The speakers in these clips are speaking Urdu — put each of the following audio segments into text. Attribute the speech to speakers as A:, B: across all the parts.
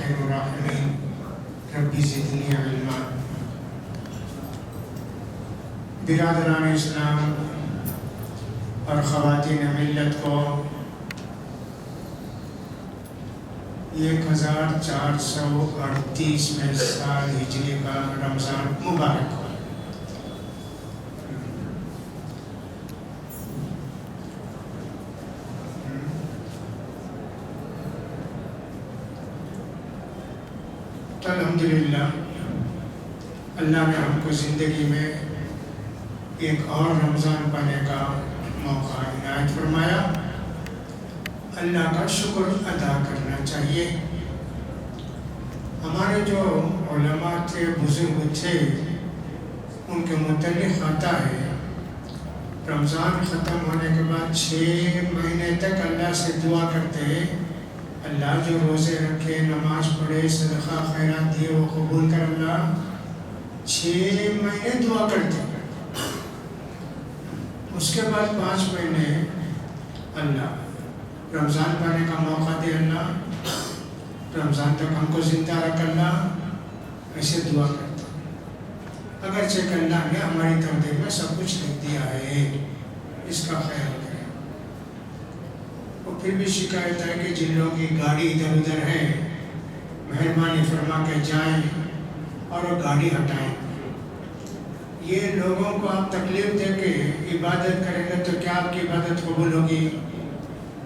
A: خیر الراحمین ربی زدنی علما۔ برادران اسلام اور خواتین ملت کو 1438 میں سال ہجری کا رمضان مبارک ہو۔ تو الحمدللہ اللہ نے ہم کو زندگی میں ایک اور رمضان پانے کا موقع عنایت فرمایا۔ اللہ کا شکر ادا کرنا چاہیے۔ ہمارے جو علماء تھے، بزرگ تھے، ان کے متعلق آتا ہے رمضان ختم ہونے کے بعد 6 مہینے تک اللہ سے دعا کرتے ہیں، اللہ جو روزے رکھے، نماز پڑھے، صدقہ خیرات دیے وہ قبول کر۔ اللہ 6 مہینے دعا کرتے ہیں، اس کے بعد 5 مہینے اللہ رمضان پانے کا موقع دے، اللہ رمضان تک ہم کو زندہ رکھ، اللہ ایسے دعا کرتا۔ اگرچہ کہ اللہ نے ہماری تقدیر میں سب کچھ لکھ دیا ہے، اس کا خیال کریں۔ اور پھر بھی شکایت ہے کہ جن لوگوں کی گاڑی ادھر ادھر ہے، مہربانی فرما کے جائیں اور وہ گاڑی ہٹائیں۔ یہ لوگوں کو آپ تکلیف دے کے عبادت کریں گے تو کیا آپ کی عبادت قبول ہوگی؟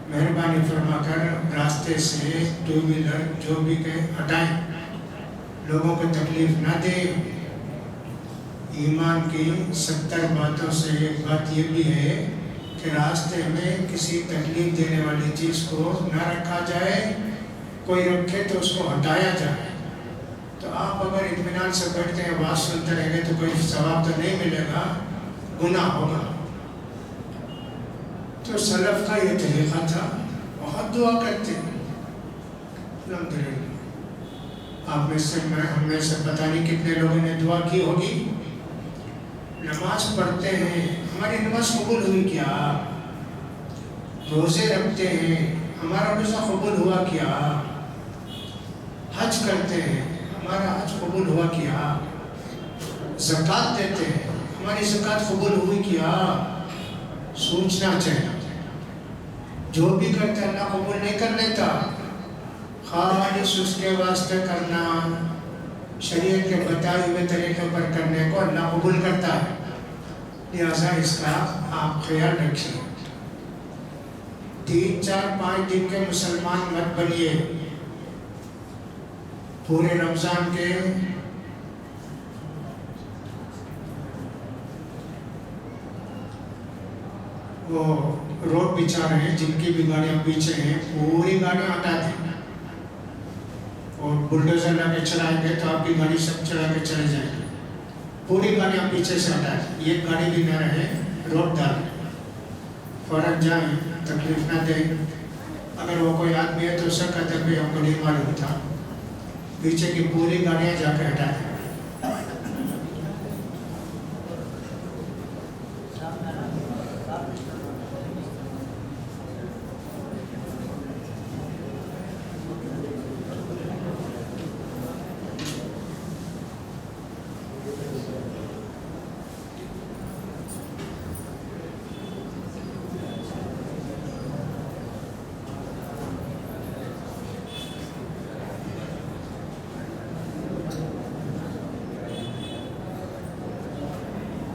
A: مہربانی فرما کر راستے سے 2 ویلر جو بھی کہ ہٹائیں، لوگوں کو تکلیف نہ دیں۔ ایمان کی 70 باتوں سے ایک بات یہ بھی ہے کہ راستے میں کسی تکلیف دینے والی چیز کو نہ رکھا جائے، کوئی رکھے تو اس کو ہٹایا جائے۔ تو آپ اگر اطمینان سے بیٹھتے ہیں، آواز سنتے رہیں گے تو کوئی ثواب تو نہیں ملے گا، گناہ ہوگا۔ تو سلف کا یہ طریقہ تھا، بہت دعا کرتے ہیں۔ الحمدللہ آپ میں سے ہم میں سے پتہ نہیں کتنے لوگوں نے دعا کی ہوگی۔ نماز پڑھتے ہیں، ہماری نماز قبول ہوئی کیا؟ روزے رکھتے ہیں، ہمارا روزہ قبول ہوا کیا؟ حج کرتے ہیں، ہمارا حج قبول ہوا کیا؟ زکوٰۃ دیتے ہیں، ہماری زکوٰۃ قبول ہوئی کیا؟ سوچنا چاہیے۔ جو بھی کرتے اللہ قبول نہیں کر لیتا، خالص اس کے واسطے کرنا، شریعت کے بتائے ہوئے طریقے پر کرنے کو اللہ قبول کرتا ہے۔ لہٰذا اس کا آپ خیال رکھیے۔ 3 4 5 دن کے مسلمان مت بنیے۔ پورے رمضان کے وہ روڈ بچھا رہے ہیں، جن کی بھی گاڑیاں پیچھے ہیں پوری گاڑیاں ہٹا دیں، اور بلڈوزر لا کے چلائیں گے تو آپ کی گاڑی سب چلا کے چلے جائیں گے۔ پوری گاڑیاں پیچھے سے ہٹائیں، ایک گاڑی بھی نہ رہے، روڈ دار فوراً جائیں، تکلیف نہ دیں۔ اگر وہ کوئی آدمی ہے تو اسے کہتے ہیں ہم کو نہیں معلوم تھا، پیچھے کی پوری گاڑیاں جا کے ہٹا دیں۔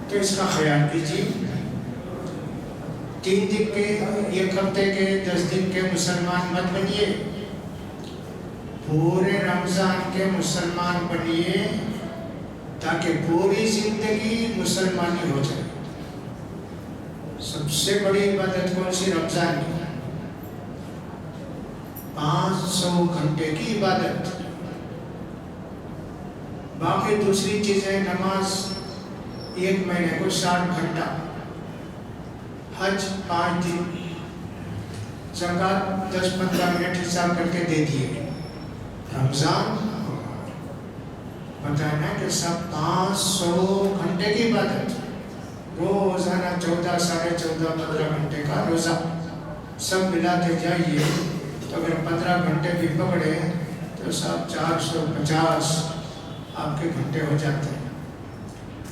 A: تو اس کا خیال کیجیے۔ 3 دن کے، 1 ہفتے کے، 10 دن کے مسلمان مت بنیے، پورے رمضان کے مسلمان بنیے تاکہ پوری زندگی مسلمانی ہو جائے۔ سب سے بڑی عبادت کون سی؟ رمضان کی 500 گھنٹے کی عبادت۔ باقی دوسری چیزیں، نماز 1 مہینے کو 60 گھنٹہ، حج 5 دن، زکوٰۃ 10-15 منٹ حساب کر کے دے دیے۔ رمضان بتانا کہ سب 500 گھنٹے کی عبادت، روزانہ 14 ساڑھے 14 15 گھنٹے کا روزہ، سب ملاتے جائیے تو اگر 15 گھنٹے بھی پکڑے تو تو صاحب 450 آپ کے گھنٹے ہو جاتے ہیں.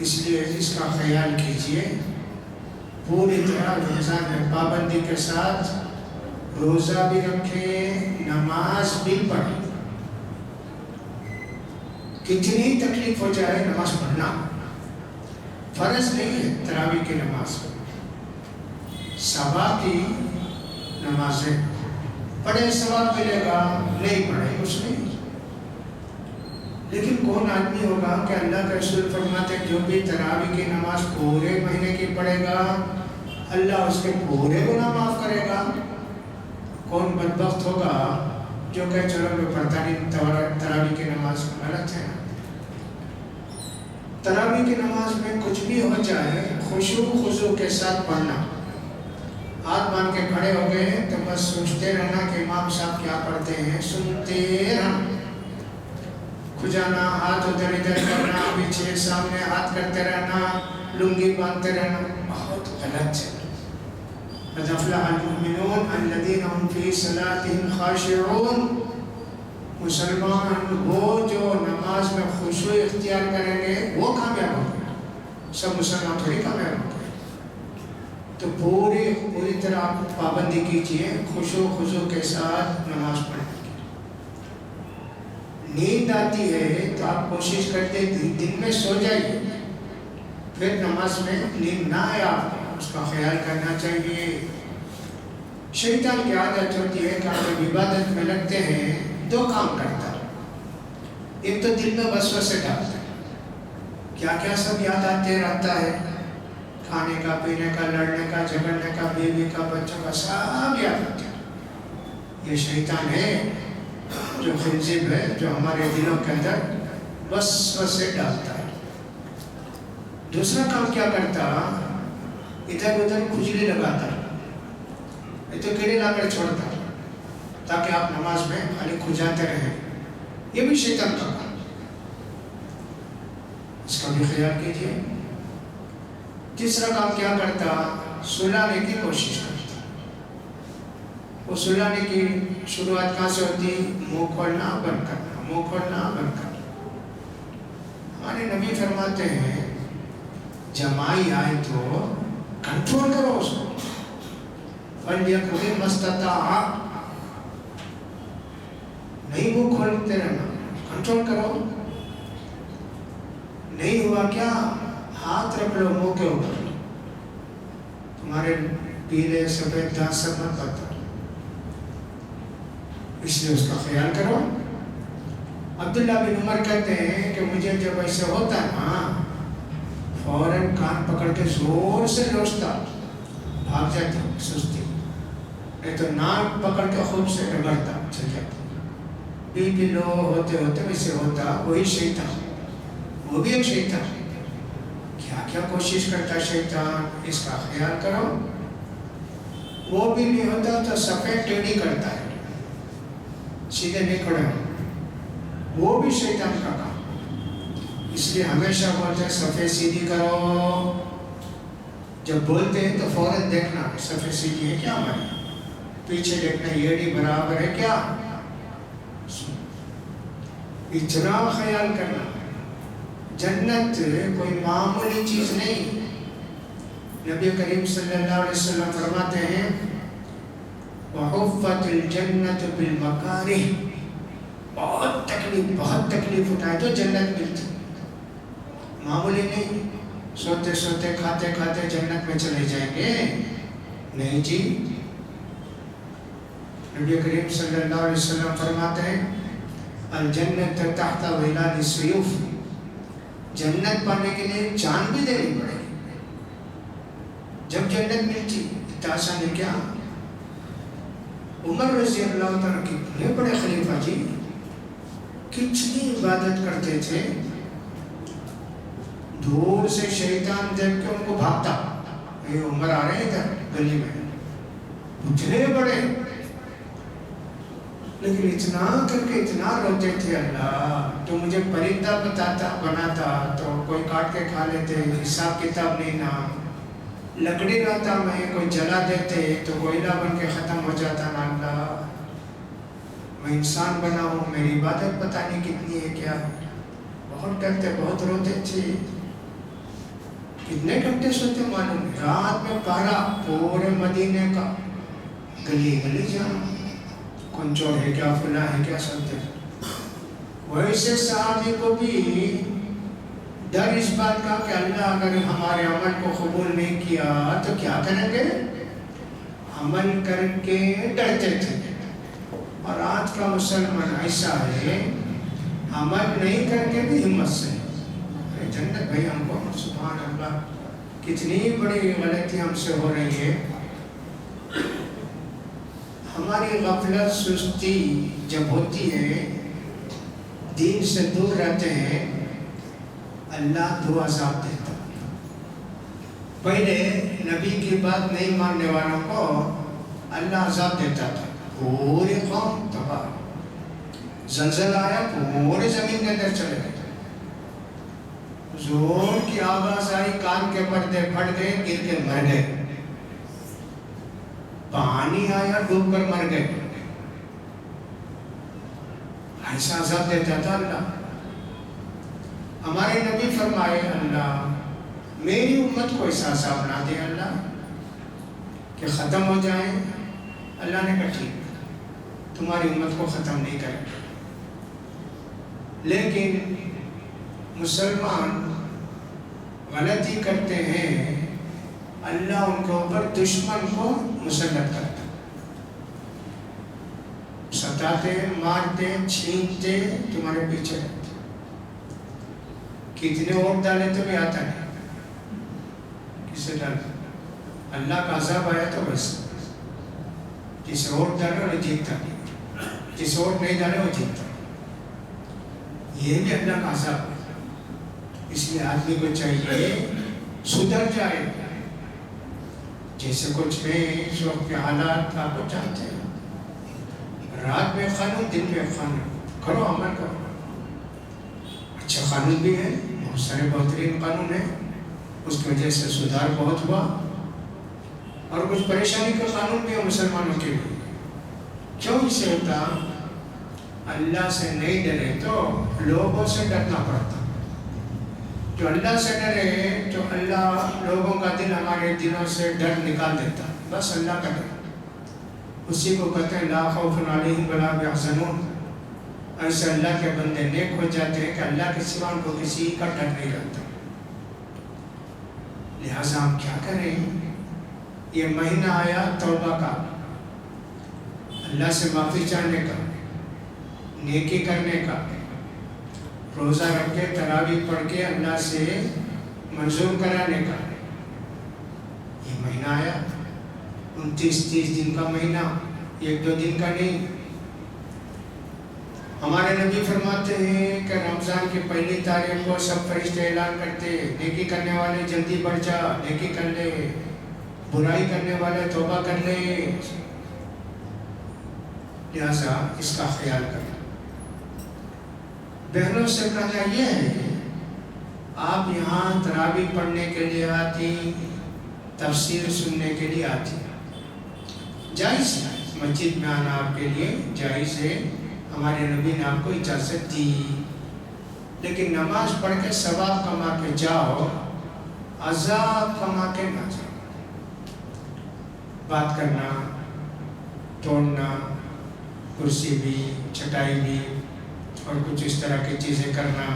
A: اس لیے اس کا خیال کیجئے، پوری طرح رمضان میں پابندی کے ساتھ روزہ بھی رکھیں، نماز بھی پڑھیں. کتنی تکلیف ہو جائے نماز پڑھنا فرض نہیں ہے. تراویح کی نماز صبح کی نمازیں پڑھے ثواب ملے گا، نہیں پڑھے کچھ نہیں. لیکن کون آدمی ہوگا کہ اللہ کا رسول فرماتے جو بھی تراویح کی نماز پورے مہینے کی پڑھے گا اللہ اس کے پورے گناہ معاف کرے گا. کون بدبخت ہوگا جو کہ چلو میں پڑھتا نہیں تراویح کی نماز غلط ہے. تراویح کی نماز میں کچھ بھی ہو جائے خشوع خضوع کے ساتھ پڑھنا. ہاتھ باندھ کے کھڑے ہو گئے تو بس سوچتے رہنا کہ امام صاحب کیا پڑھتے ہیں، سنتے رہنا. کھجانا، ہاتھ ادھر ادھر کرنا، پیچھے سامنے ہاتھ کرتے رہنا، لنگی باندھتے رہنا بہت غلط ہے. قد افلح المؤمنون الذین هم فی صلاتهم خاشعون. مسلمان وہ جو نماز میں خشوع اختیار کریں گے وہ کامیاب ہوں گے. سب مسلمان تھوڑی کامیاب ہوں گے. تو پوری طرح آپ پابندی کیجئے خشوع خضوع کے ساتھ نماز پڑھنے کی. نیند آتی ہے تو آپ کوشش کرتے دن میں سو جائیے، پھر نماز میں نیند نہ آئے آپ کو اس کا خیال کرنا چاہیے. شیطان کی عادت ہوتی ہے کہ آپ جب عبادت میں لگتے ہیں دو کام کرتا ہے. ایک تو دل میں وسوسے ڈالتا ہے، کیا کیا سب یاد آتے رہتا ہے، کھانے کا، پینے کا، لڑنے کا، جھگڑنے کا، بیوی کا، بچوں کا، سب یاد آتے ہیں. یہ شیطان ہے جو خنزب ہے جو ہمارے دلوں کے اندر وسوسے ڈالتا ہے. دوسرا کام کیا کرتا، ادھر ادھر کھجلی لگاتا، یہ تو کیڑے لا کر چھوڑتا تاکہ آپ نماز میں خالی کھجاتے رہیں. یہ بھی شیطان کا کام، اس کا بھی خیال کیجیے. تیسرا کام کیا کرتا، سلانے کی کوشش کرتا. وہ سلانے کی شروعات کہاں سے ہوتی، منہ کھولنا بند کرنا، منہ کھولنا بند کرنا. ہمارے نبی فرماتے ہیں جمائی آئے تو کنٹرول کرو اس کو. فَلْيَكُنْ مَا اسْتَطَاعَ، نہیں منہ کھولتے رہنا، کنٹرول کرو. نہیں ہوا کیا، ہاتھ رکھ لو منہ کے اوپر، تمہارے پیلے سفید دانت سب مت پتا، اس لیے اس کا خیال کرو. عبداللہ بن عمر کہتے ہیں کہ مجھے جب ایسے ہوتا ہے نا فوراً کان پکڑ کے زور سے لوچتا، بھاگ جاتا سستی، نہیں تو ناک پکڑ کے خوب سے رگڑتا چل جاتا. بی لو ہوتے ہوتے ویسے ہوتا. وہی شیطان، وہ بھی ایک شیطان، کیا کیا کوشش کرتا شیطان، اس کا خیال کرو. وہ بھی نہیں ہوتا تو سفید ٹیڑھی کرتا ہے، سیدھے نہیں کھڑے ہو، وہ بھی شیطان کا کام. اس لیے ہمیشہ بولتے ہیں صفحے سیدھی کرو. جب بولتے ہیں تو فوراً دیکھنا صفحے سیدھی ہے کیا، ہماری پیچھے دیکھنا ایڑی برابر ہے کیا، اتنا خیال کرنا. جنت کوئی معمولی چیز نہیں. نبی کریم صلی اللہ علیہ وسلم فرماتے ہیں وَحُفَّتِ الْجَنَّةُ بِالْمَكَارِهِ، بہت تکلیف اٹھائے تو جنت ملتی، معمولی نہیں. سوتے سوتے کھاتے کھاتے جنت میں چلے جائیں گے، نہیں جی. نبی کریم صلی اللہ علیہ وسلم فرماتے ہیں الجنت تحت ظلال السیوف، جنت پانے کے لیے جان بھی دینی پڑے گی. جب جنت ملتی اتنا آسان ہے کیا. عمر رضی اللہ تعالیٰ کتنے بڑے خلیفہ جی، کتنی عبادت کرتے تھے. دور سے شیطان دیکھ کے ان کو بھاگتا، یہ عمر آ رہے ہیں ادھر گلی میں، اتنے بڑے، لیکن اتنا کر کے اتنا روتے تھے اللہ تو مجھے پرندہ بناتا تو کوئی کاٹ کے کھا لیتے، حساب کتاب نہیں نا. لکڑی لاتا میں کوئی جلا دیتے تو کوئلہ بن کے ختم ہو جاتا نا اللہ. میں انسان بنا ہوں، میری عبادت پتہ نہیں کتنی ہے کیا ہے. بہت ڈرتے، بہت روتے تھے. کتنے گھنٹے سوتے معلوم نہیں. رات میں پہرا پورے مدینے کا، گلی گلی جانا، کون چور ہے کیا، فلاں ہے کیا، سنتے. ویسے صحابی کو بھی ڈر اس بات کا کہ اللہ اگر ہمارے عمل کو قبول نہیں کیا تو کیا کریں گے. عمل کر کے ڈرتے تھے. اور آج کا مسلمان ایسا ہے، عمل نہیں کر کے بھی ہمت سے جنت بھائی ہم کو. سبحان اللہ، کتنی بڑی غلطی ہم سے ہو رہی ہے. ہماری غفلت سستی جب ہوتی ہے، دین سے دور رہتے ہیں، اللہ دو عذاب دیتا. پہلے نبی کی بات نہیں ماننے والوں کو اللہ عذاب دیتا تھا، پوری قوم تباہ. زلزلہ آیا، پورے زمین کے اندر چلے گئے. زور کی آواز آئی، کان کے پردے پھٹ گئے، گر کے مر گئے. پانی آیا، ڈوب کر مر گئے. ایسا عذاب دیتا تھا اللہ. ہمارے نبی فرمائے، اللہ میری امت کو ایسا عذاب نہ دے اللہ کہ ختم ہو جائیں. اللہ نے کہا ٹھیک، تمہاری امت کو ختم نہیں کرے. لیکن مسلمان غلطی کرتے ہیں، اللہ ان کے اوپر دشمن کو مسلط کرتا. ستاتے، مارتے، چھینتے، تمہارے پیچھے رہتے. کتنے ووٹ ڈالے تو بھی آتا نہیں. کسے ڈالے؟ اللہ کا عذاب آیا تو بس جسے ووٹ ڈالے وہ جیتتا نہیں، جسے ووٹ نہیں ڈالے وہ جیتتا. یہ بھی اللہ کا عذاب ہے. اس لیے آدمی کو چاہیے سدھر جائے. جیسے کچھ میں اس وقت کے حالات آپ کو جانتے ہیں، رات میں قانون، دن میں قانون. کرو، عمل کرو. اچھا قانون بھی ہے، بہت سارے بہترین قانون ہیں، اس کی وجہ سے سدھار بہت ہوا. اور کچھ پریشانی کا قانون بھی ہے مسلمانوں کے لیے. کیوں اسے ہوتا؟ اللہ سے نہیں ڈرے تو لوگوں سے ڈرنا پڑتا. جو اللہ سے ڈرے تو اللہ لوگوں کا دل ہمارے دلوں سے ڈر نکال دیتا. بس اللہ کا ڈر، اسی کو کہتے ہیں لا خوف علیہم ولا هم يحزنون. ایسے اللہ کے بندے نیک ہو جاتے ہیں کہ اللہ کے سوا ان کو کسی کا ڈر نہیں رہتا. لہٰذا ہم کیا کریں؟ یہ مہینہ آیا توبہ کا، اللہ سے معافی چاہنے کا، نیکی کرنے کا، روزہ رکھ کے تراویح پڑھ کے اللہ سے منظور کرانے کا. یہ مہینہ آیا، 29-30 دن کا مہینہ، 1-2 دن کا نہیں. ہمارے نبی فرماتے ہیں کہ رمضان کی پہلی تاریخ کو سب فرشتے اعلان کرتے، نیکی کرنے والے جلدی بڑھ جا، نیکی کر لے، برائی کرنے والے توبہ کر لے. لہذا اس کا خیال کریں. بہنوں سے کہنا یہ ہے، آپ یہاں تراویح پڑھنے کے لیے آتی، تفسیر سننے کے لیے آتی، جائز ہے. مسجد میں آنا آپ کے لیے جائز ہے، ہمارے نبی نے آپ کو اجازت دی. لیکن نماز پڑھ کے ثواب کما کے جاؤ، عذاب کما کے نہ جاؤ. بات کرنا، توڑنا، کرسی بھی، چٹائی بھی اور کچھ اس طرح کی چیزیں کرنا،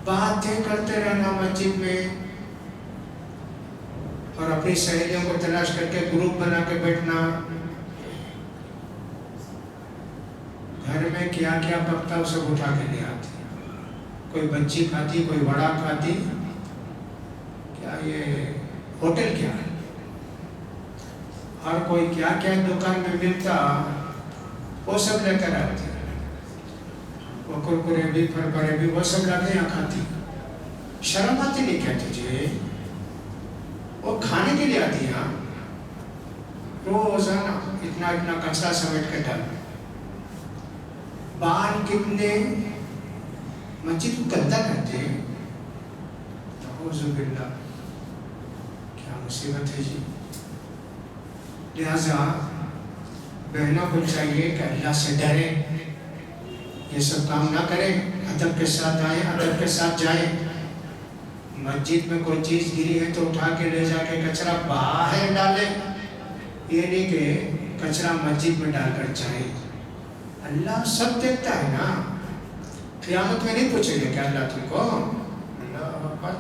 A: باتیں کرتے رہنا مسجد میں، اور اپنی سہیلیوں کو تلاش کر کے گروپ بنا کے بیٹھنا. گھر میں کیا کیا پکتا ہے اسے اٹھا کے لے آتی. کوئی بچی کھاتی، کوئی بڑا کھاتی. کیا یہ ہوٹل کیا ہے؟ اور کوئی کیا کیا دکان میں ملتا وہ سب لے کر آتی. وہ کرکرے بھی، فرفرے بھی، وہ سب لاتے یہاں کھاتی. شرم آتی نہیں کیا تجھے؟ وہ کھانے کے لیے آتی یہاں. روزانہ اتنا اتنا کچرا سمیٹ کے ڈال. بال کتنے مسجد کو گندا کرتے ہیں. اعوذ باللہ، کیا مصیبت ہے جی. لہذا بہنوں کو چاہیے کہ اللہ سے ڈریں، یہ سب کام نہ کریں، ادب کے ساتھ آئیں، ادب کے ساتھ جائیں۔ مسجد میں کوئی چیز گری ہے تو اٹھا کے لے جا کے کچرا باہر ڈالیں، یہ نہیں کہ کچرا مسجد میں ڈال کر جائیں۔ اللہ سب دیکھتا ہے نا، قیامت میں نہیں پوچھے گا کہ اللہ تم کو اللہ اکبر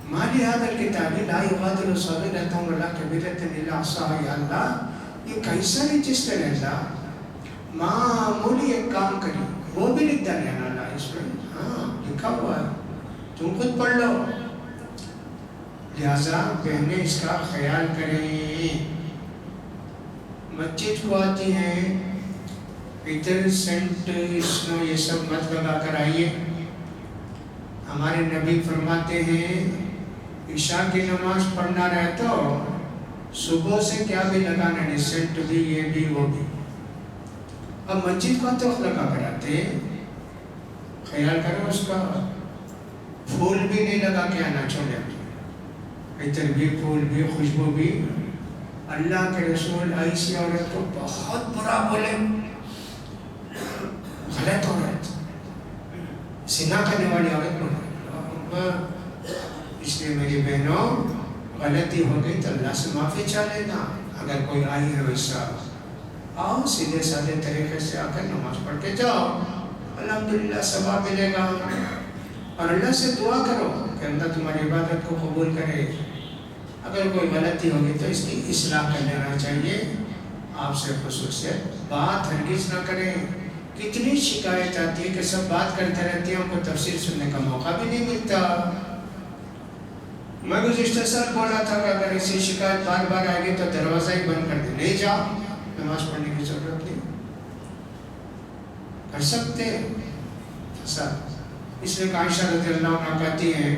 A: مالی هذا الكتاب لا يغادر صغيرة ولا كبيرة إلا أحصاها۔ یا اللہ یہ کیسا رجسٹر ہے اللہ، معمولی ایک کام کری وہ بھی لکھ دیا نا اللہ اس میں، ہاں لکھا ہوا ہے، تم خود پڑھ لو۔ لہذا بہنیں اس کا خیال کریں، مسجد کو آتی ہیں ادھر سینٹ اسنو یہ سب مت لگا کر آئیے۔ ہمارے نبی فرماتے ہیں عشاء کی نماز پڑھنا رہے تو صبح سے کیا بھی لگانا نہیں، سینٹ بھی یہ بھی وہ بھی۔ اب مسجد کو تو لگا کر آتے، خیال کرو اس کا، پھول بھی نہیں لگا کے آنا چھوڑے، ادھر بھی پھول بھی خوشبو بھی۔ اللہ کے رسول ایسی عورت کو بہت برا بولے، غلط عورت، زنا کرنے والی عورت بولے۔ اس لیے میری بہنوں غلطی ہو گئی تو اللہ سے معافی چاہ لینا۔ اگر کوئی آئی ہے ویسا آؤ، سیدھے سادے طریقے سے آ کر نماز پڑھ کے جاؤ، الحمدللہ ثواب ملے گا۔ اور اللہ سے دعا کرو کہ اللہ تمہاری عبادت کو قبول کرے۔ اگر کوئی غلطی ہوگی تو اس کی اصلاح کر لینا چاہیے۔ آپ سے خصوصیت بات ہرگز نہ کریں۔ کتنی شکایت آتی ہے کہ سب بات کرتے رہتے ہیں، ہم کو تفسیر سننے کا موقع بھی نہیں ملتا۔ میں گزشتہ سال بولا تھا کہ اگر ایسی شکایت بار بار آئے گی تو دروازہ ہی بند کر دیں، نہیں جاؤ، نماز پڑھنے کی ضرورت نہیں، کر سکتے فساد۔ اس لیے عائشہ رضی اللہ عنہ کہتی ہیں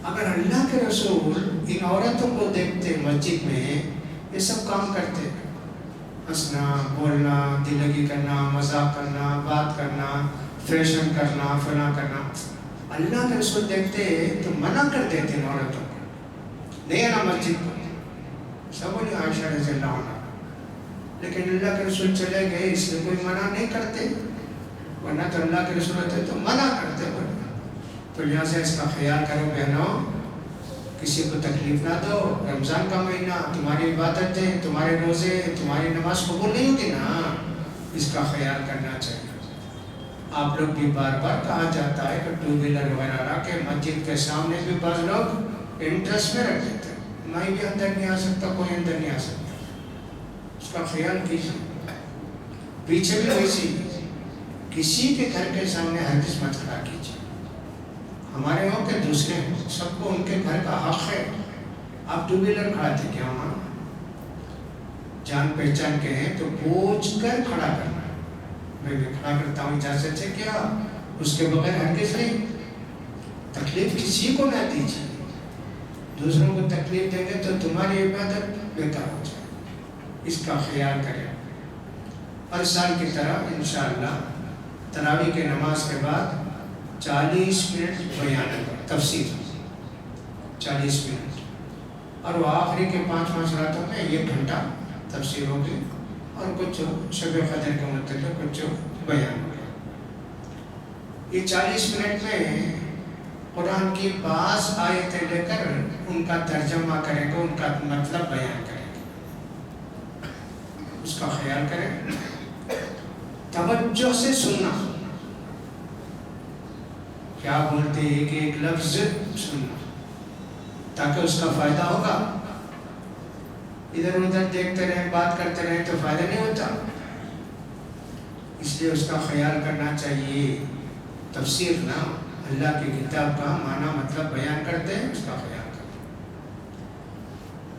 A: اگر اللہ کے رسول ان عورتوں کو دیکھتے مسجد میں یہ سب کام کرتے، ہنسنا، بولنا، دلگی کرنا، مذاق کرنا، بات کرنا، فیشن کرنا، فلاں کرنا، اللہ کے رسول دیکھتے تو منع کر دیتے ان عورتوں کو، نہیں آنا مسجد کو، سب بولی عائشہ رضی اللہ عنہ۔ لیکن اللہ کے رسول چلے گئے اس لیے کوئی منع نہیں کرتے، ورنہ تو اللہ کے رسول ہوتے تو منع کرتے۔ تو لہٰذا اس کا خیال کرو بہنوں، کسی کو تکلیف نہ دو۔ رمضان کا مہینہ، تمہاری عبادتیں، تمہارے روزے، تمہاری نماز قبول نہیں ہوگی نا، اس کا خیال کرنا چاہیے۔ آپ لوگ بھی بار بار کہا جاتا ہے کہ ٹو ویلر وغیرہ رکھ کے مسجد کے سامنے بھی بعض لوگ انٹرسٹ میں رکھ دیتے ہیں، میں بھی اندر نہیں آ سکتا، کوئی اندر نہیں آ سکتا، اس کا خیال کیجیے۔ پیچھے بھی ویسی کسی کے گھر کے سامنے ہرگز مت کھڑا کیجیے، ہمارے ہوں کہ دوسرے ہوں، سب کو ان کے گھر کا حق ہے۔ آپ ٹو ویلر کھڑا تھے کیا وہاں، جان پہچان کے ہیں تو پوچھ کر کھڑا کرنا، میں بھی کھڑا کرتا ہوں اجازت سے کیا، اس کے بغیر ہرگز نہیں۔ تکلیف کسی کو نہ دیجیے، دوسروں کو تکلیف دیں گے تو تمہاری عبادت بیکار ہو جائے، اس کا خیال کریں۔ ہر سال کی طرح انشاءاللہ تراویح کی نماز کے بعد 40 منٹ بیان ہوگا، تفسیر 40 منٹ، اور وہ آخری کے 5 راتوں میں 1 گھنٹہ تفسیر ہوگی، اور کچھ شب قدر کے متعلق کچھ بیان ہوگا۔ یہ 40 منٹ میں قرآن کی بعض آیتیں لے کر ان کا ترجمہ کریں گے، ان کا مطلب بیان کریں گے، اس کا خیال کریں، توجہ سے سننا، کیا بولتے ہیں کہ ایک لفظ سننا تاکہ اس کا فائدہ ہوگا۔ ادھر ادھر دیکھتے رہیں، بات کرتے رہیں تو فائدہ نہیں ہوتا، اس لیے اس کا خیال کرنا چاہیے۔ تفسیر نا اللہ کی کتاب کا معنی مطلب بیان کرتے ہیں، اس کا خیال کرتے ہیں۔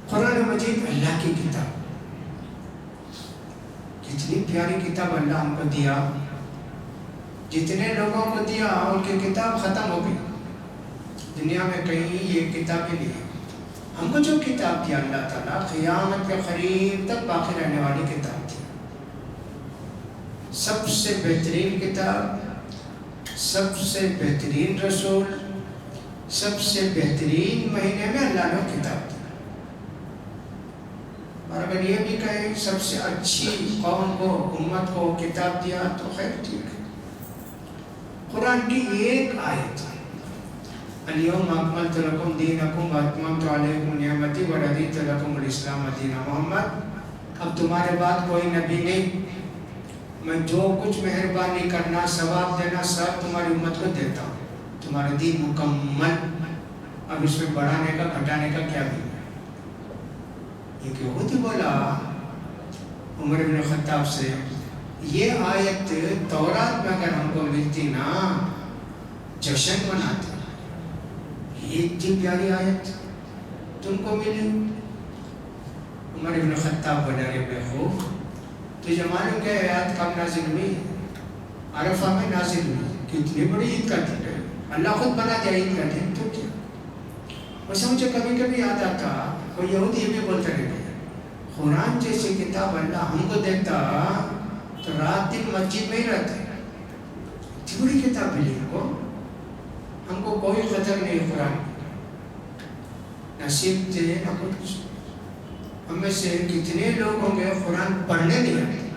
A: قرآن مجید اللہ کی کتاب، کتنی پیاری کتاب اللہ ہم کو دیا، جتنے لوگوں کو دیا ان کی کتاب ختم ہو گئی، دنیا میں کہیں یہ کتاب ہی نہیں ہے۔ ہم کو جو کتاب دیا اللہ تعالیٰ قیامت کے قریب تک باقی رہنے والی کتاب تھی، سب سے بہترین کتاب، سب سے بہترین رسول، سب سے بہترین مہینے میں اللہ نے کتاب دی۔ اور اگر یہ بھی کہیں سب سے اچھی قوم کو امت کو کتاب دیا تو خیر ٹھیک ہے. قرآن کی ایک آیت الیوم اکملت لکم دینکم واتممت علیکم نعمتی ورضیت لکم الاسلام دینا. محمد اب تمہارے بعد کوئی نبی نہیں، میں جو کچھ مہربانی کرنا ثواب دینا سب تمہاری امت کو دیتا ہوں. تمہارا دین مکمل، اب اس میں بڑھانے کا گھٹانے کا کیا بھی ہے. یہ کہ خود ہی بولا عمر بن خطاب سے، یہ آیت تورات میں اگر ہم کو ملتی نا جشن مناتے. یہ اتنی پیاری آیت تم کو ملی. عمر بن خطاب بڑے بے خوف، تجھے معلوم کہ آیات کب نازل ہوئی؟ عرفہ میں نازل ہوئی. کتنی بڑی عید کا دن ہے، اللہ خود بنا دیا عید کا دن. تو کیا ویسے مجھے کبھی کبھی یاد آتا، کوئی یہودی یہ بھی بولتا رہتا ہے قرآن جیسی کتاب اللہ ہم کو دیتا تو رات دن مسجد میں ہی رہتے. اتنی بڑی کتاب ملی ہم کو کوئی قدر نہیں قرآن. نصیب تھے نہ کچھ. ہم میں سے کتنے لوگ ہوں گے قرآن پڑھنے نہیں آتے،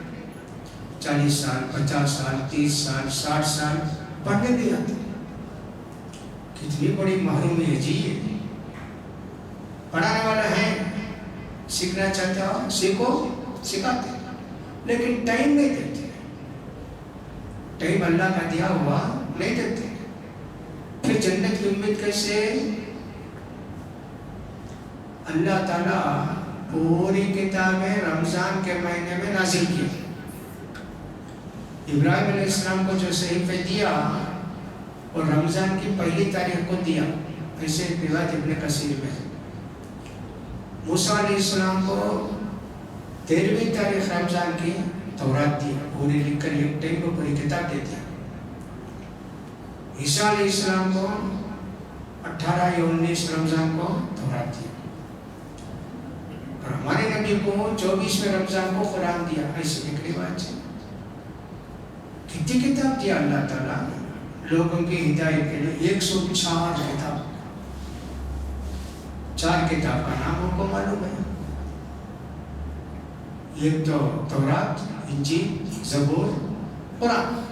A: 40 سال 50 سال 30 سال 60 سال پڑھنے نہیں آتے. کتنی بڑی محرومی ہے جی. پڑھانے والا ہے، سیکھنا چاہتا ہو سیکھو، سکھاتے لیکن ٹائم نہیں دیتے. ٹائم اللہ کا دیا ہوا نہیں دیتے. پھر جنت کی امید کیسے؟ اللہ تعالیٰ پوری کتابیں رمضان کے مہینے میں نازل کی. ابراہیم علیہ السلام کو جو صحیفہ دیا اور رمضان کی پہلی تاریخ کو دیا، ایسے روایت ابن کثیر میں. موسیٰ علیہ السلام کو 13ویں تاریخ رمضان کی تورات دی، پوری لکھ کر ایک ٹائم کو پوری کتاب دے دیا. عیسیٰ علیہ السلام کو 18 یا 19 رمضان کو تورات دیا. اور ہمارے نبی کو 24ویں رمضان کو قرآن دیا. ایسی ایک روایت ہے. کتنی کتاب دیا اللہ تعالیٰ لوگوں کی ہدایت کے لیے. 104 کتاب. 4 کتاب کا نام ہم کو معلوم ہے. ایک تو تورات، انجیل، زبور، قرآن.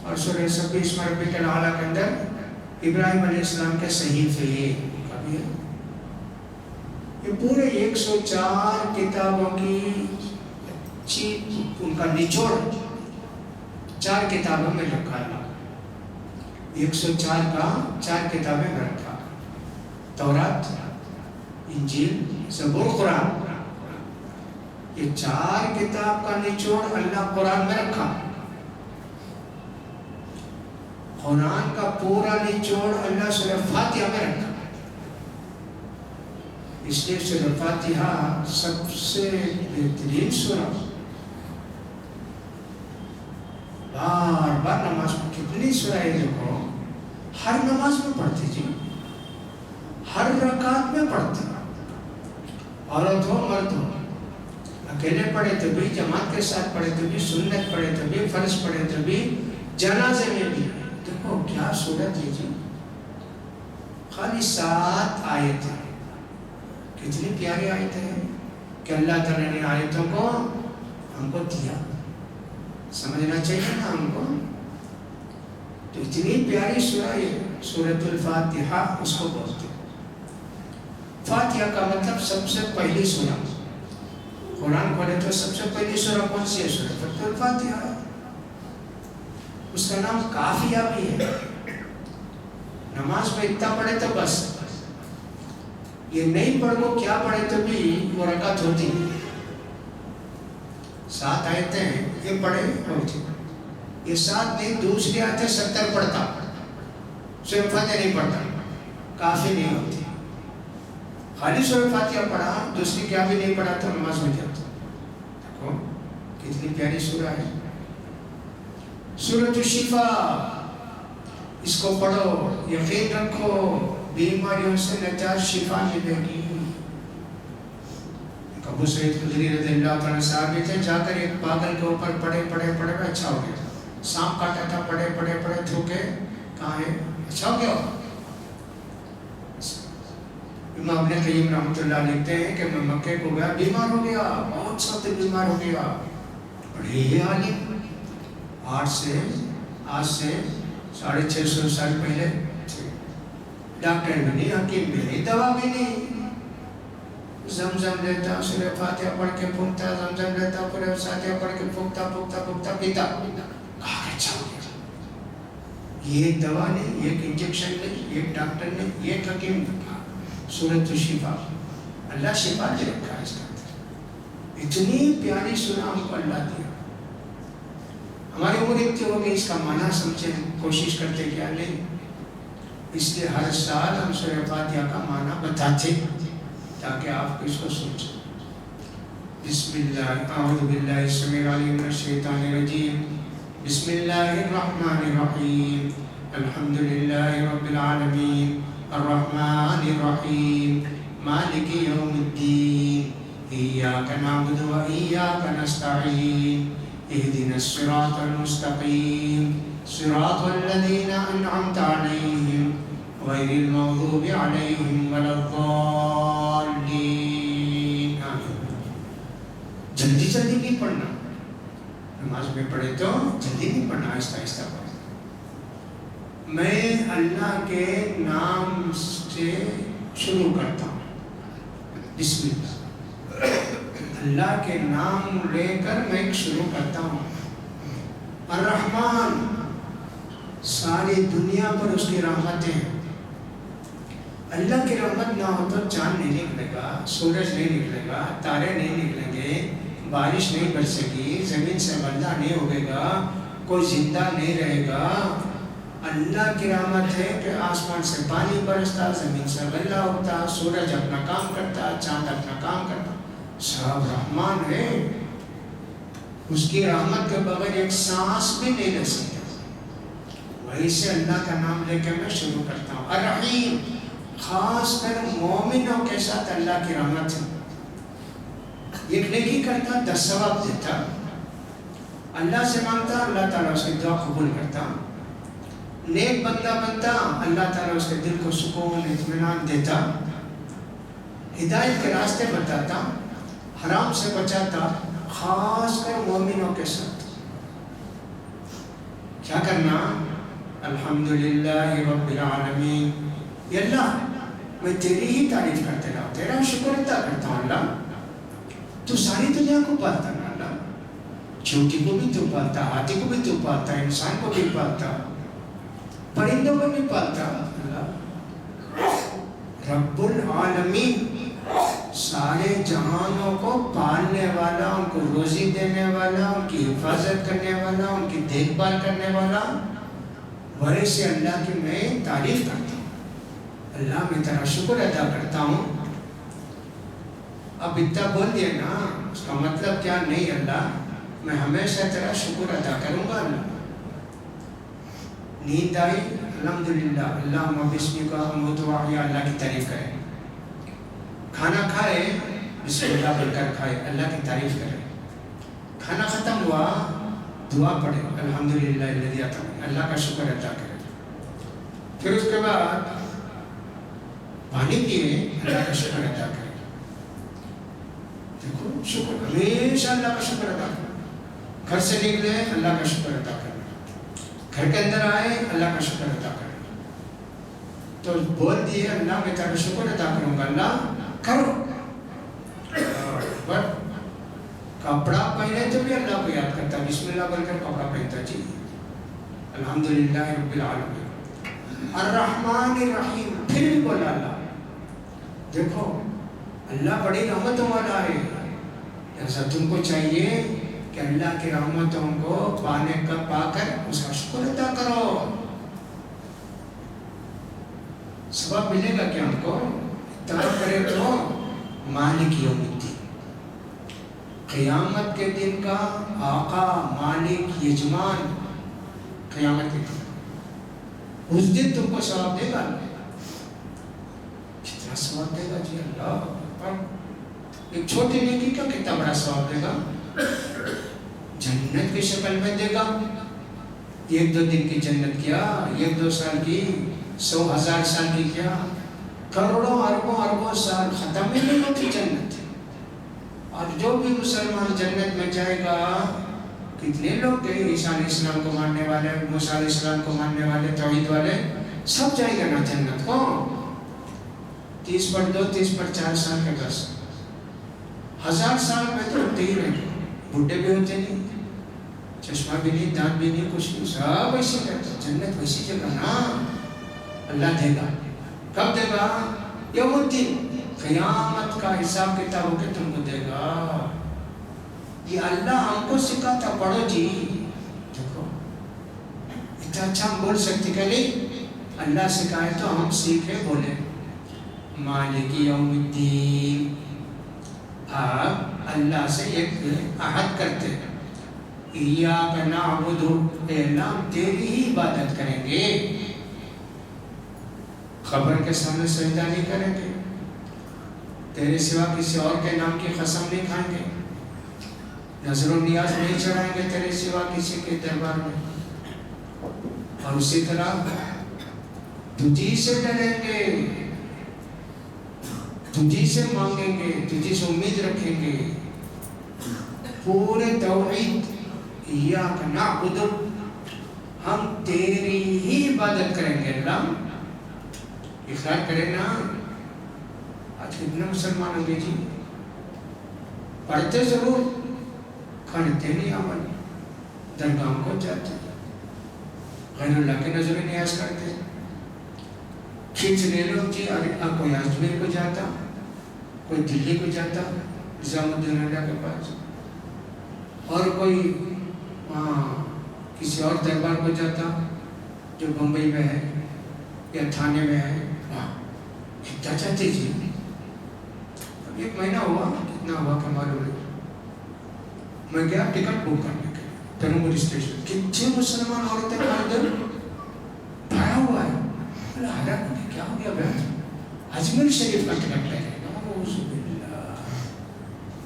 A: اور سورہ سبح اسم ربک الاعلیٰ کے اندر ابراہیم علیہ السلام کے صحیفے کبھی. یہ پورے 104 کتابوں کی ان کا نچوڑ 4 کتابوں میں رکھا ہے. 104 کا 4 کتابیں میں رکھا. تورات، انجیل، زبور، قرآن. یہ 4 کتاب کا نچوڑ اللہ قرآن میں رکھا. قرآن کا پورا نچوڑ اللہ سورہ فاتحہ میں رکھا. اس لیے سورہ فاتحہ سب سے بہترین سورہ. بار بار نماز میں کتنی سورہ ہے دیکھو، ہر نماز میں پڑھتے جی، ہر رکعت میں پڑھتے. عورت ہو مرد ہو، اکیلے پڑھے تو بھی، جماعت کے ساتھ پڑھے تو بھی، سنت پڑھے تو بھی، فرض پڑھے تو بھی، جنازے میں بھی. دیکھو کیا صورت ہے جی. خالی 7 آیت ہیں. کتنی پیاری آیت ہے کہ اللہ تعالیٰ نے آیتوں کو ہم کو دیا. سمجھنا چاہیے نا ہم کو. تو اتنی پیاری سورہ ہے سورۃ الفاتحہ اس کو بولتے. فاتحہ کا مطلب سب سے پہلی سورہ. قرآن پڑھے تو سب سے پہلی سورہ کون سی ہے؟ سورۃ الفاتحہ. اس کا نام کافیہ بھی ہے. نماز میں اتنا پڑھے تو بس، یہ نہیں پڑھو کیا پڑھے تو بھی وہ رکعت ہوتی. 7 آیتیں یہ پڑھے ہوتی. یہ 7 نہیں، دوسری آیتیں 70 پڑھتا. سورہ فاتحہ نہیں پڑھتا، کافی نہیں ہوتی. خالی سورہ فاتحہ پڑھا، دوسری کیا بھی نہیں پڑھا تو نماز میں جاتا. دیکھو کتنی پیاری سورہ ہے. سورۃ الشفاء، اس کو پڑھو، یقین رکھو بیماریوں سے نجات، شفا ملے گی. ابو سعید خدری رضی اللہ تعالیٰ صاحب تھے، جا کر ایک پاگل کے اوپر پڑھے اچھا ہو گیا. سانپ کاٹا تھا، پڑھے تھوکے کہاں ہے، اچھا ہو گیا. امام ابن قیم رحمۃ اللہ لکھتے ہیں کہ میں مکے کو گیا، بیمار ہو گیا، بہت سخت بیمار ہو گیا، بڑے ہی عالم، آج سے 650 سال پہلے تھے، ڈاکٹر بھی نہیں، حکیم بھی نہیں، دوا بھی نہیں، زمزم لیتا، سورہ فاتحہ پڑھ کے پھونکتا، زمزم لیتا، پورے فاتحہ پڑھ کے پھونکتا پیتا، کہا اچھا ہو گیا۔ یہ دوا نہیں، ایک انجیکشن نہیں، ایک ڈاکٹر نہیں، ایک حکیم نہیں، سورۃ الشفا، اللہ شفا دے رکھا ہے اس کا اندر، اتنی پیاری سورہ ہم کو اللہ دیا۔ ہماری عمر اتنی ہو گئی، اس کا معنی سمجھیں، کوشش کرتے کیا نہیں، اس لیے ہر سال ہم سورہ فاتحہ کا معنی بتاتے تاکہ آپ اس کو سمجھیں۔ بسم اللہ، اعوذ باللہ السمیع العلیم من الشیطان الرجیم، بسم اللہ الرحمن الرحیم، الحمد للہ رب العالمین، الرحمن الرحیم، مالک یوم الدین، ایاک نعبد و ایاک نستعین، اہدنا الصراط المستقیم، صراط الذین انعمت علیہم غیر المغضوب علیہم ولا الضالین۔ جلدی جلدی نہیں پڑھنا، نماز میں پڑھے تو جلدی نہیں پڑھنا، آہستہ آہستہ پڑھنا۔ میں اللہ کے نام سے شروع کرتا ہوں، بسم اللہ، اللہ کے نام لے کر میں شروع کرتا ہوں۔ الرحمن، ساری دنیا پر اس کی رحمتیں ہیں، اللہ کی رحمت نہ ہو تو چاند نہیں نکلے گا، سورج نہیں نکلے گا، تارے نہیں نکلیں گے، بارش نہیں برسے گی، زمین سے غلہ نہیں ہوگے گا، کوئی زندہ نہیں رہے گا۔ اللہ کی رحمت ہے کہ آسمان سے پانی برستا، زمین سے غلہ ہوتا، سورج اپنا کام کرتا، چاند اپنا کام کرتا، سب رحمان ہے۔ اس کی رحمت کے بغیر ایک سانس بھی نہیں لے سکتے۔ وہیں سے اللہ کا نام لے کے میں شروع کرتا ہوں۔ الرحیم، خاص کر مومنوں کے ساتھ اللہ کی رحمت ہے، ایک نیکی کرتا 10 ثواب دیتا، اللہ سے مانگتا اللہ تعالیٰ اس کی دعا قبول کرتا، نیک بندہ بنتا اللہ تعالیٰ اس کے دل کو سکون اطمینان دیتا، ہدایت کے راستے بتاتا، حرام سے بچاتا، خاص کر مومنوں کے ساتھ۔ کیا کرنا؟ الحمدللہ رب العالمین، یا اللہ میں تیری ہی تعریف کرتے رہا ہوں، تیرا شکر ادا کرتا ہوں اللہ، تو ساری دنیا کو پالتا نا اللہ، چونٹی کو بھی تو پالتا، ہاتھی کو بھی تو پالتا، انسان کو بھی پالتا، پرندوں کو بھی پالتا اللہ، رب العالمین، سارے جہانوں کو پالنے والا، ان کو روزی دینے والا، ان کی حفاظت کرنے والا، ان کی دیکھ بھال کرنے والا، ورے سے اللہ کی میں تعریف کرتا ہوں۔ اللہ میں تیرا شکر ادا کرتا ہوں۔ اب اتنا بول دیا نا، اس کا مطلب کیا؟ نہیں اللہ میں ہمیشہ تیرا شکر ادا کروں گا اللہ۔ نیند آئی الحمدللہ، اللہم بسمک اموت و احیا، اللہ کی تعریف کریں۔ کھانا کھائے بسم اللہ بول کر کھائے، اللہ کی تعریف کریں۔ کھانا ختم ہوا دعا پڑھے الحمدللہ الذی اطعمنی، اللہ کا شکر ادا کریں۔ پھر اس کے بعد پانی پیے، اللہ کا شکر ادا کریں۔ دیکھو شکر، ہمیشہ اللہ کا شکر ادا کریں۔ گھر سے نکلے اللہ کا شکر ادا کریں، گھر کے اندر آئے اللہ کا شکر ادا کریں۔ تو بول دیے اللہ میں تیرا شکر ادا کروں گا، اللہ کرو۔ کپڑا پہنے تو بھی اللہ کو یاد کرتا، بسم اللہ بول کر کپڑا پہنتا، جی الحمدللہ رب العالمین۔ الرحمن الرحیم، پھر بھی بولا اللہ، دیکھو اللہ بڑی رحمتوں والا ہے، ایسا تم کو چاہیے کہ اللہ کی رحمتوں کو پانے کا پا کر اس کا شکر ادا کرو، ثواب ملے گا کیا ہم کو؟ اتنا کرے تو مالک یوم الدین، قیامت کے دن کا آقا، مالک، یجمان، قیامت کے دن، اس دن تم کو ثواب دے گا۔ کتنا ثواب دے گا جی اللہ پر، ایک چھوٹی نیکی کا کتنا بڑا ثواب دے گا، جنت کی شکل میں دے گا۔ 1-2 دن کی جنت کیا، 1-2 سال کی، 100,000 سال کی کیا، کروڑوں اربوں سال ختم ہی نہیں ہوتی جنت. اور جو بھی مسلمان جنت میں جائے گا، کتنے لوگ گئے عیسیٰ علیہ السلام کو ماننے والے، موسیٰ علیہ السلام کو ماننے والے، توحید والے، سب جائے گا نا جنت کو. 30/2 30/4 سال کے 10 1000 سال میں تو ہوتے ہی رہیں گے. بڈھے بھی ہوتے نہیں، چشمہ بھی نہیں، دانت بھی نہیں، کچھ نہیں، سب ایسے رہتا. جنت ویسی جگہ نا اللہ دے گا. کب دے گا؟ یوم الدین، قیامت کا حساب کتاب ہو کے تم کو دے گا. یہ اللہ ہم کو سکھاتا، پڑھو جی. دیکھو اتنا اچھا ہم بول سکتے کہ نہیں، اللہ سکھائے تو ہم سیکھے بولے. مالک یوم الدین، آپ اللہ سے ایک عہد کرتے ہیں، ایاک نعبد، اے اللہ ہم تیری ہی عبادت کریں گے، قبر کے سامنے سجدہ نہیں کریں گے، تیرے سوا کسی اور کے نام کی قسم نہیں کھائیں گے، نظر و نیاز نہیں چڑھائیں گے تیرے سوا کسی کے دربار میں. اور اسی طرح تجھی سے ڈریں گے، تجھی سے مانگیں گے، تجھی سے امید رکھیں گے. پورے توحید، ایاک نعبد، ہم تیری ہی عبادت کریں گے. اللہ اقرار کرے نا. آج کتنے مسلمان ہوں گے جی، پڑھتے ضرور، کرتے نہیں عمل، درگاہوں کو جاتے، غیر اللہ کے نظر نیاز کرتے. کھینچ لے لو جی، کوئی اجمیر کو جاتا، کوئی دلی کو جاتا نظام الدین اللہ کے پاس، اور کوئی کسی اور دربار کو جاتا جو بمبئی میں ہے یا تھانے میں ہے، کتنا چاہتے جی. اب 1 مہینہ ہوا، کتنا ہوا کہ معلوم نہیں، میں گیا ٹکٹ بک کرنے کے تنومر اسٹیشن. کتنے مسلمان عورتیں ادھر بھرا ہوا ہے. حیران ہو گیا، کیا ہو گیا بھائی؟ اجمیر شریف کا ٹکٹ لے گئے.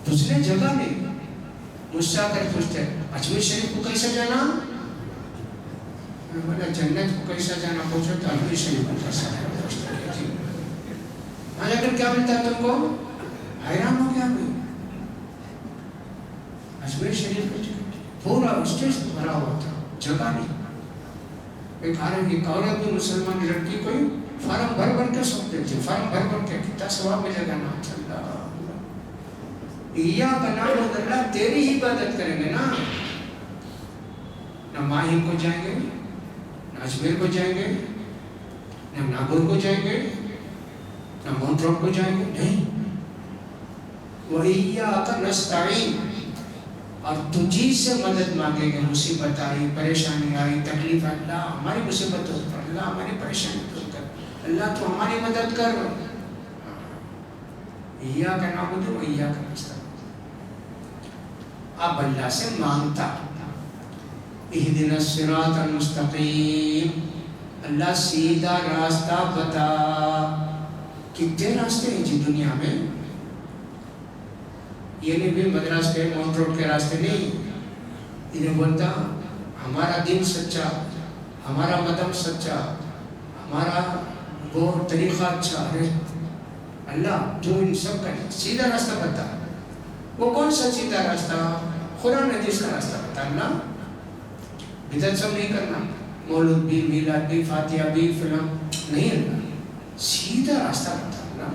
A: دوسرے جگہ نہیں. مجھ سے آ کر پوچھتے اجمیر شریف کو کیسے جانا؟ میں بولا جنت کو کیسا جانا پوچھو تو اجمیر شریف کو کیسا جانا پوچھتے. وہاں جا کر کیا ملتا ہے تم کو؟ حیران ہو گیا کوئی. اجمیر شریف کا پورا اسٹیشن بھرا ہوا تھا، جگہ نہیں. ایک عورت بھی مسلمان لڑکی کوئی فارم بھر کے سوچتے تھے، فارم بھر کے کتنا ثواب ملے گا نا. ایاک نعبد، اللہ تیری ہی عبادت کریں گے نا. نہ ماہی کو جائیں گے، نہ اجمیر کو جائیں گے، نہ ناگور کو جائیں گے، نہ ماؤنٹ روڈ کو جائیں گے، نہیں. وَإِيَّاكَ نَسْتَعِينُ، اور تجھی سے مدد مانگیں گے. مصیبت آئی، پریشانی آئی، تکلیف، اللہ ہماری مصیبت دور کر، اللہ ہماری پریشانی دور کر، اللہ تو ہماری مدد کر. ایاک نعبد و ایاک نستعین. اب اللہ سے مانگتا، اہدنا الصراط المستقیم، اللہ سیدھا راستہ بتا. کتنے راستے ہیں جی دنیا میں؟ یہ نہیں بھی مدراس کے ماؤنٹ روڈ کے راستے نہیں. انہیں بولتا ہمارا دین سچا، ہمارا مذہب سچا، ہمارا وہ طریقہ اچھا. ارے اللہ تو ان سب کا سیدھا راستہ بتا. وہ کون سا سیدھا راستہ؟ قرآن حدیث کا راستہ بتا. اللہ بدعت سب نہیں کرنا، مولود بھی، میلاد بھی، فاتحہ بھی، فلم نہیں. اللہ سیدھا راستہ بتا. اللہ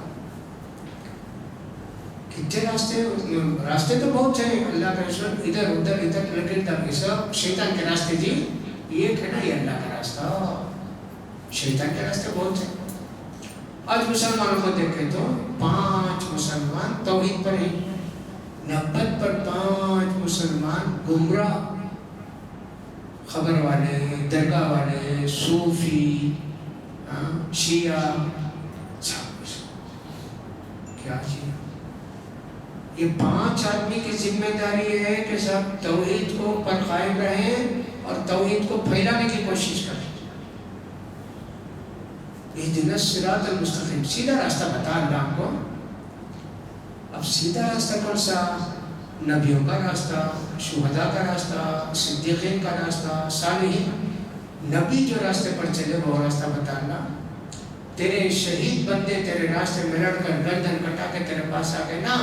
A: کتنے راستے تو بہت ہیں. اللہ کا رسول ادھر ادھر ادھر لگتا، یہ سب شیطان کے راستے جی. ایک ہے نا یہ اللہ کا راستہ. شیطان کے راستے بہت ہیں. آج مسلمانوں کو دیکھیں تو 5 مسلمان توحید پر ہیں، 90 پر 5 مسلمان گمراہ، خبر والے، درگاہ والے، صوفی، شیعہ. کیا چیز؟ یہ 5 آدمی کی ذمہ داری ہے کہ سب توحید کو پر قائم رہیں اور توحید کو پھیلانے کی کوشش کریں. اہدنا الصراط المستقیم، سیدھا راستہ بتا اللہ ہم کو. اب سیدھا راستہ کون سا؟ نبیوں کا راستہ، شہداء کا راستہ، صدیقین کا راستہ، صالحین. نبی جو راستے پر چلے وہ راستہ بتا اللہ. تیرے شہید بندے تیرے راستے میں لڑ کر گردن کٹا کے تیرے پاس آ گئے نا،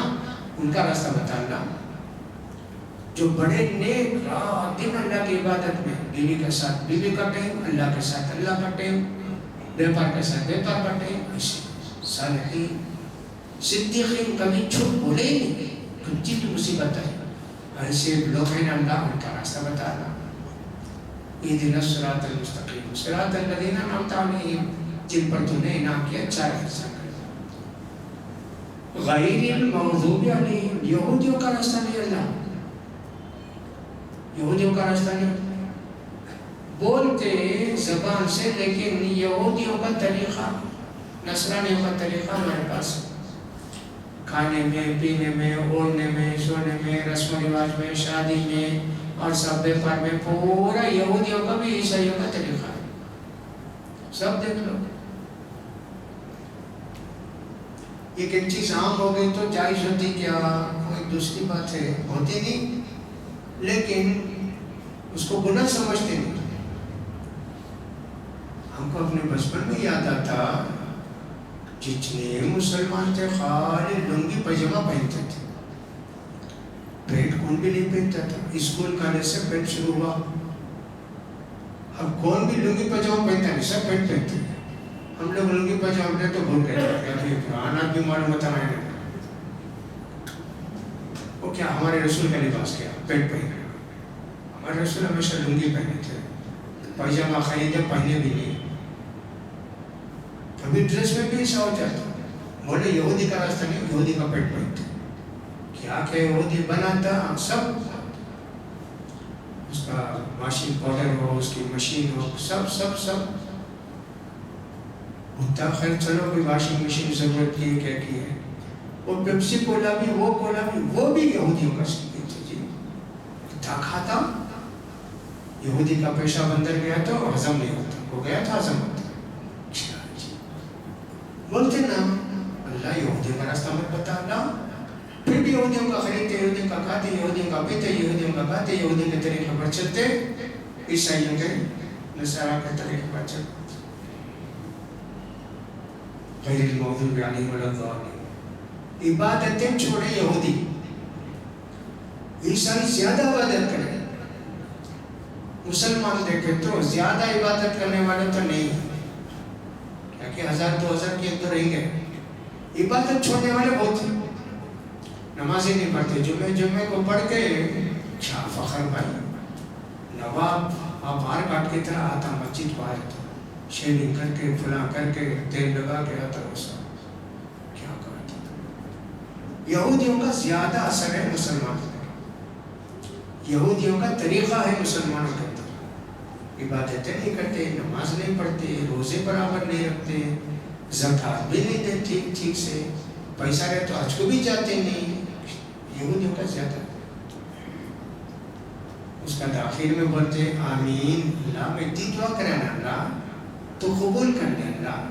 A: ان کا راستہ بتانا. جو بڑے نیک رات دن اللہ کی عبادت میں، بیوی کے ساتھ بیوی کا ٹائم، اللہ کے ساتھ اللہ کا ٹائم، بیپار کے ساتھ بیپار کا ٹائم، ایسے صالحین صدیقین کبھی جھوٹ بولے ہی نہیں، کچھ بھی مصیبت ہے ایسے لوگ ہیں اللہ، ان کا راستہ بتانا. اہدنا الصراط المستقیم صراط الذین انعمت علیہم، جن پر تو نے انعام کیا چار حصہ کر. غیر المغضوب علیہم، یہودیوں کا راستہ نہیں اللہ، یہودیوں کا راستہ نہیں. بولتے زبان سے لیکن یہودیوں کا طریقہ، نصرانیوں کا طریقہ ہمارے پاس، کھانے میں، پینے میں، اوڑھنے میں، سونے میں، رسم و رواج میں، شادی میں اور سب بیپار میں، پورا یہودیوں کا بھی عیسائیوں کا طریقہ ہے. سب دیکھ لو. ایک ایک چیز عام ہو گئی تو جائز ہوتی کیا، کوئی دوسری بات ہے، ہوتی نہیں، لیکن اس کو گناہ سمجھتے نہیں. ہم کو اپنے بچپن میں یاد آتا، جتنے مسلمان تھے خالی لنگی پائجامہ پہنتے تھے، پینٹ کون بھی نہیں پہنتا تھا. اسکول کالج سے پینٹ شروع ہوا، اب کون بھی لنگی پائجامہ پہنتا نہیں، سب پینٹ پہنتے ہیں. ہم لوگ لنگی پائجامہ پہنتے تو بھول گئے کہ پرانا بھی معلوم ہوتا ہے وہ کیا. ہمارے رسول کا لباس کیا، پینٹ پہنے. ہمارے رسول ہمیشہ لنگی پہنے تھے، پائجامہ خریدے پہنے بھی نہیں. کبھی ڈریس میں بھی ایسا ہو جاتا، بولے یہودی کا راستہ نہیں، یہودی کا پینٹ پہنتے. کیا کہ یہودی بناتا سب، اس کا واشنگ پاؤڈر ہو، اس کی مشین ہو، سب سب سب ہوتا. خیر چلو کوئی واشنگ مشین ضرورت کی کیا کی ہے. وہ پیپسی کولا بھی، وہ کولا بھی، وہ بھی یہودیوں کا سیکھتے جی. کیا کھاتا، یہودی کا پیشہ بندر گیا تو ہضم نہیں ہوتا، ہو گیا تھا ہضم ہوتا. بولتے نا اللہ یہودیوں کا راستہ مت بتا اللہ، پھر بھی یہودیوں کا خریدتے، یہودیوں کا کھاتے، یہودیوں کا پیتے، یہودیوں کا کھاتے، یہودیوں کے طریقے پر چلتے، عیسائیوں کے نصارہ کے طریقے پر چلتے. غیر المغضوب علیہم ولا الضالین. عبادتیں چھوڑے یہودی، عیسائی زیادہ عبادت کرے. مسلمان دیکھے تو زیادہ عبادت کرنے والے تو نہیں ہیں، کہ 1000-2000 کے اندر رہیں گے. عبادت چھوڑنے والے بہت ہیں، نمازیں نہیں پڑھتے. جمعے کو پڑھ کے کیا فخر بھائی، نواب آپ ہار کاٹ کی طرح آتا مسجد کو آتا، شیونگ کر کے فلاں کر کے تیل لگا کے آتا، وہ سب کیا کرتا. یہودیوں کا زیادہ اثر ہے مسلمان پر، یہودیوں کا طریقہ ہے مسلمانوں کے اندر. عبادتیں نہیں کرتے، نماز نہیں پڑھتے، روزے برابر نہیں رکھتے، زکوٰۃ بھی نہیں دیتے ٹھیک سے، پیسہ رہے تو حج کو بھی جاتے نہیں. یہودیوں کا زیادہ. اس کا تاخیر میں بولتے آمین، اللہ میں اتنی دعا کرے نا اللہ تو قبول کر لے اللہ.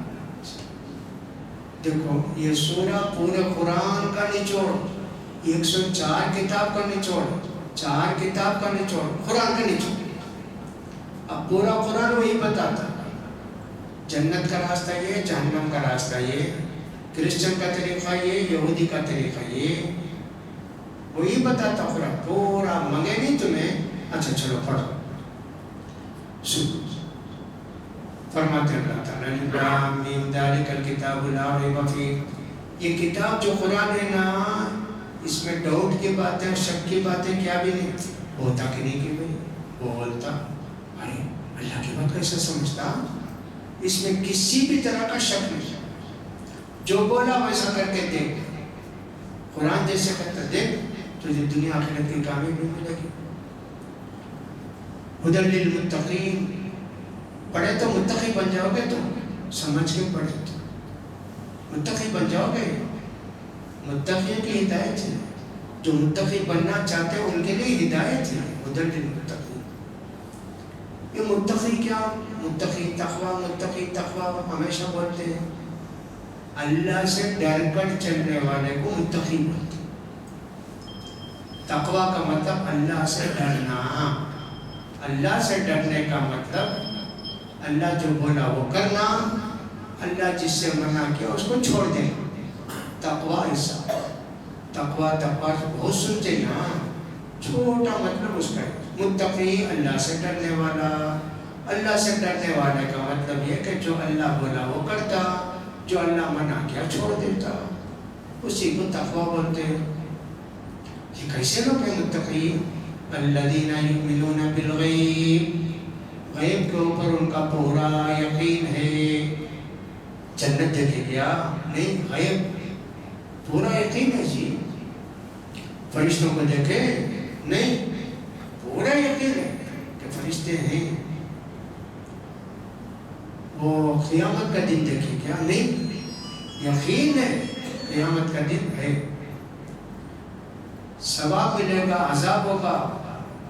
A: دیکھو یہ سورہ پورے قرآن کا نچوڑ، 104 کتاب کا نچوڑ، 4 کتاب کا نچوڑ، قرآن کا نچوڑ. اب پورا قرآن وہی بتاتا، جنت کا راستہ یہ، جہنم کا راستہ یہ، کرسچن کا طریقہ یہ، یہودی کا طریقہ یہ، وہی بتاتا قرآن. پورا منگے نہیں تمہیں، اچھا چلو پڑھو. فرماتے اللہ تعالیٰ لام میم ذالک الکتاب لا ریب فیہ، یہ کتاب جو قرآن ہے نا، اس میں ڈاؤٹ کی باتیں، شک کی باتیں کیا بھی نہیں. ہوتا کہ نہیں کہ بھائی بولتا، ارے اللہ کی بات کیسے سمجھتا، اس میں کسی بھی طرح کا شک نہیں. جو بولا ویسا کر کے دیکھ، قرآن جیسے کہتا دیکھ، تجھے دنیا آخرت کی کامیابی ملے گی. ہدی للمتقین، پڑھے تو متقی بن جاؤ گے. تم سمجھ کے پڑھے تو متقی بن جاؤ گے. متقیوں کی ہدایت ہے، جو متقی بننا چاہتے ہیں ان کے لیے ہدایت ہے. ہدی للمتقین، یہ متقی کیا، متقی تقویٰ، متقی تقویٰ ہمیشہ بولتے ہیں. اللہ سے ڈر کر چلنے والے کو متقی بولتے ہیں. تقویٰ کا مطلب اللہ سے ڈرنا. اللہ سے ڈرنے کا مطلب اللہ جو بولا وہ کرنا، اللہ جس سے منع کیا اس کو چھوڑ دیں. تقویٰ ایسا تقویٰ بہت سنتے ہیں. ہاں چھوٹا مطلب اس کا ہے متقی اللہ سے ڈرنے والا. اللہ سے ڈرنے والے کا مطلب یہ کہ جو اللہ بولا وہ کرتا, جو اللہ منع کیا چھوڑ دیتا, اسی کو تقویٰ بولتے ہیں. یہ کیسے لوگ ہیں متقی؟ الذین یؤمنون بالغیب, غیب کے اوپر ان کا پورا یقین ہے. جنت دیکھے کیا نہیں, غیب پورا یقین ہے جی. فرشتوں کو دیکھے نہیں, پورا یقین ہے کہ فرشتے ہیں. وہ قیامت کا دن دیکھے کیا نہیں, یقین ہے قیامت کا دن ہے. ثواب ملے گا, عذاب ہوگا,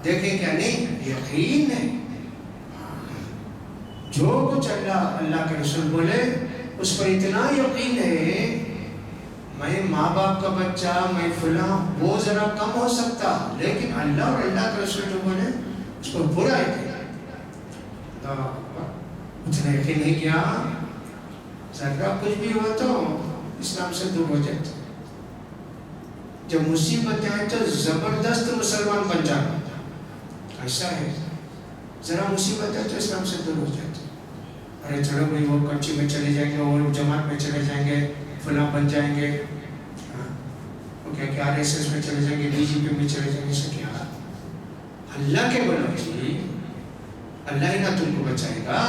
A: دیکھیں کیا نہیں, یقین ہے. جو کچھ اللہ کے رسول بولے اس پر اتنا یقین ہے. میں ماں باپ کا بچہ, میں فلاں, وہ ذرا کم ہو سکتا, لیکن اللہ اور اللہ کے رسول جو بولے اس کو پورا یقین ہے. اتنا یقین نہیں کیا, ذرا کچھ بھی ہو تو اسلام سے دور ہو جاتا. جب مصیبتیں آئیں تو زبردست مسلمان بن جانا, ایسا ہے. ذرا مصیبت ہے تو اسلام سے دور ہو جاتا. ارے چلو بھائی وہ کچی میں چلے جائیں گے, وہ جماعت میں چلے جائیں گے, فلاں بن جائیں گے, وہ کیا RSS میں چلے جائیں گے, BJP میں چلے جائیں گے. سے کیا اللہ کے بولو جی, اللہ ہی نہ تم کو بچائے گا.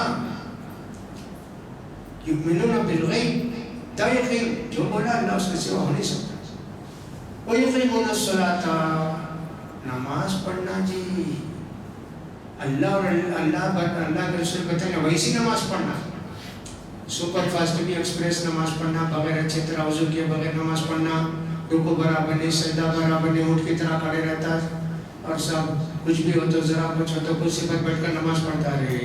A: یؤمنون بالغیب, تا یقین جو بولا اللہ اس کے سوا ہو نہیں سکتا. وَيُقِيمُونَ الصَّلَاةَ, نماز پڑھنا جی. اللہ اور اللہ کے رسول بتائیں ویسی نماز پڑھنا, سپر فاسٹ بھی ایکسپریس نماز پڑھنا, بغیر اچھے طرح وضو کیے بغیر نماز پڑھنا, رکوع برابر نہیں, سجدہ برابر نہیں, اونٹ کی طرح کھڑے رہتا, اور سب کچھ بھی ہو تو ذرا کچھ ہو تو کرسی پر بیٹھ کر نماز پڑھتا رہے.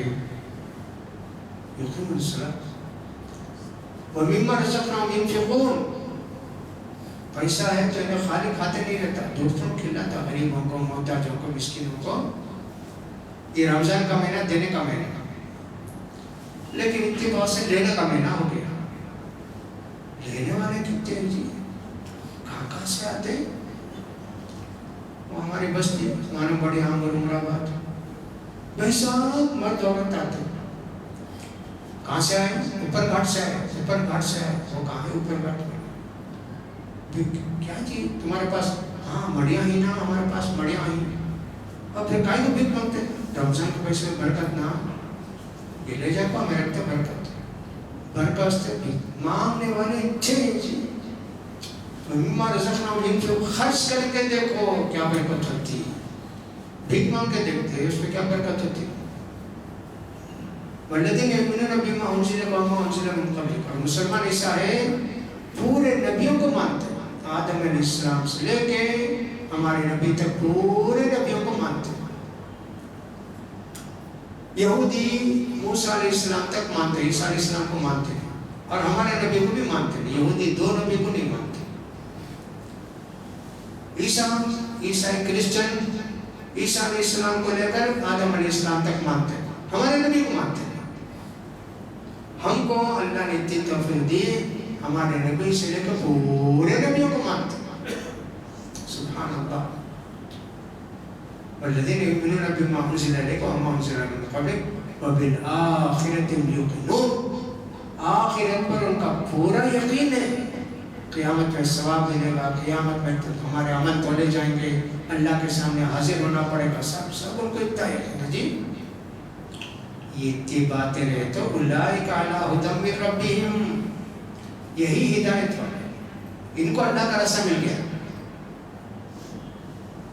A: یقین الصلاۃ وَمِمَّا رَزَقْنَاهُمْ يُنْفِقُونَ, پیسہ ہے تو انہیں خالی کھاتے نہیں رہتا, دوستوں کو کھلاتا, غریبوں کو, محتاجوں کو, مسکینوں کو. یہ رمضان کا مہینہ دینے کا مہینہ, لیکن اتنی بہت سے لینے کا مہینہ ہو گیا. لینے والے کتنے ہیں جی, کہاں سے آتے ہیں؟ وہ ہماری بستی مانو بڑی آنگل عمرآباد, بے شک مرد عورت آتے. کہاں سے آئے؟ اوپر گھاٹ سے آئے. اوپر گھاٹ سے آئے. وہ کہاں ہے اوپر گھاٹ میں؟ کیا جی تمہارے پاس؟ ہاں مڑیاں ہی نا, ہمارے پاس مڑیاں ہی. اور پھر کہیں کو بھیک مانگتے, رمضان کے پیسے میں برکت نہ, یہ لے جا پا میں رکھتے برکت, برکت مانگنے والے اچھے ہیں جی. مما رزقناہم ينفقون, خرچ کر کے دیکھو کیا برکت ہوتی. بھیک مانگ کے دیکھتے اس میں کیا برکت ہوتی. والذین یؤمنون بما انزل وما انزل من قبلک, اور مسلمان ایسا ہے پورے نبیوں کو مانتے, آدم علیہ السلام سے لے کے ہمارے نبی تک پورے نبیوں کو مانتے. یہودی موسیٰ علیہ السلام تک مانتے, عیسیٰ علیہ السلام کو مانتے, اور ہمارے نبی کو بھی مانتے. یہودی دو نبی کو نہیں مانتے. عیسیٰ کرسچن عیسیٰ علیہ السلام کو لے کر آدم علیہ السلام تک مانتے, ہمارے نبی کو مانتے. ہم کو اللہ نے اتنی توفیق دی, ہمارے نبی سے لے کر پورے نبیوں کو مانتے. سبحان اللہ. والذین یؤمنون بما انزل الیک وما انزل من قبلک وبالآخرۃ هم یوقنون, آخرت پر ان کا پورا یقین ہے. قیامت میں ثواب ملے گا, قیامت میں ہمارے عمل تولے جائیں گے, اللہ کے سامنے حاضر ہونا پڑے گا, سب ان کو اتنا یقین ہے جی. یہ اتنی باتیں رہے تو اولئک علی ھدی من ربہم, یہی ہدایت والے, ان کو اللہ کا راستہ مل گیا,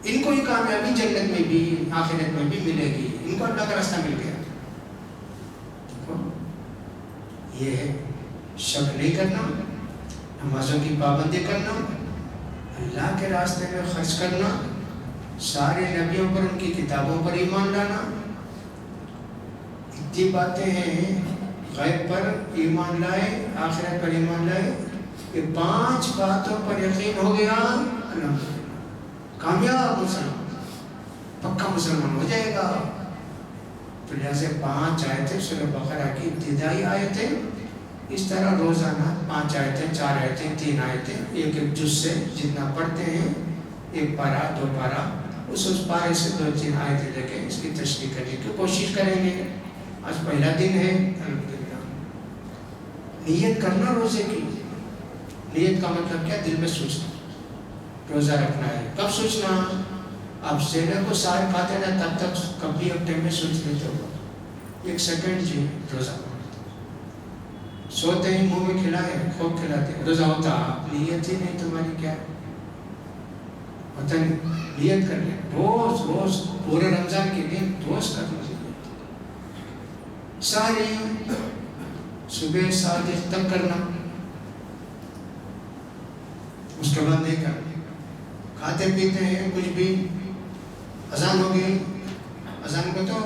A: ان کو ہی کامیابی جنت میں بھی آخرت میں بھی ملے گی, ان کو اللہ کا راستہ مل گیا. یہ ہے شک نہیں کرنا, نمازوں کی پابندی کرنا, اللہ کے راستے میں خرچ کرنا, سارے نبیوں پر ان کی کتابوں پر ایمان لانا. اتنی باتیں ہیں, غیب پر ایمان لائے, آخرت پر ایمان لائے, یہ 5 باتوں پر یقین ہو گیا, کامیاب مسلمان, پکا مسلمان ہو جائے گا. تو لہذا 5 آیتیں سورہ بقرہ کی ابتدائی آیتیں, اس طرح روزانہ 5 آیتیں 4 آیتیں 3 آیتیں ایک جز سے جتنا پڑھتے ہیں، 1 پارہ 2 پارہ، اس پارے سے 2-3 آیتیں لے کے اس کی تشریح کرنے کی کوشش کریں گے۔ آج پہلا دن ہے، الحمدللہ۔ نیت کرنا روزے کی، نیت کا مطلب کیا؟ دل میں سوچنا، روزہ رکھنا ہے۔ کب سوچنا؟ آپ سینے کو سارے کھاتے نا تب تک کبھی اب ٹائم میں سوچ لیتے ہو، 1 سیکنڈ جی روزہ، سوتے ہی منہ میں کھلائے خوب کھلاتے، روزہ ہوتا؟ نیت ہی نہیں تمہاری، کیا ہوتا نہیں؟ نیت کر لیں روز روز، پورے رمضان کے دن روز کرنا چاہیے، ساری صبح 7 بجے تک کرنا، اس کے بعد نہیں کرنا۔ کھاتے پیتے ہیں کچھ بھی، اذان ہو گئی، اذان کو تو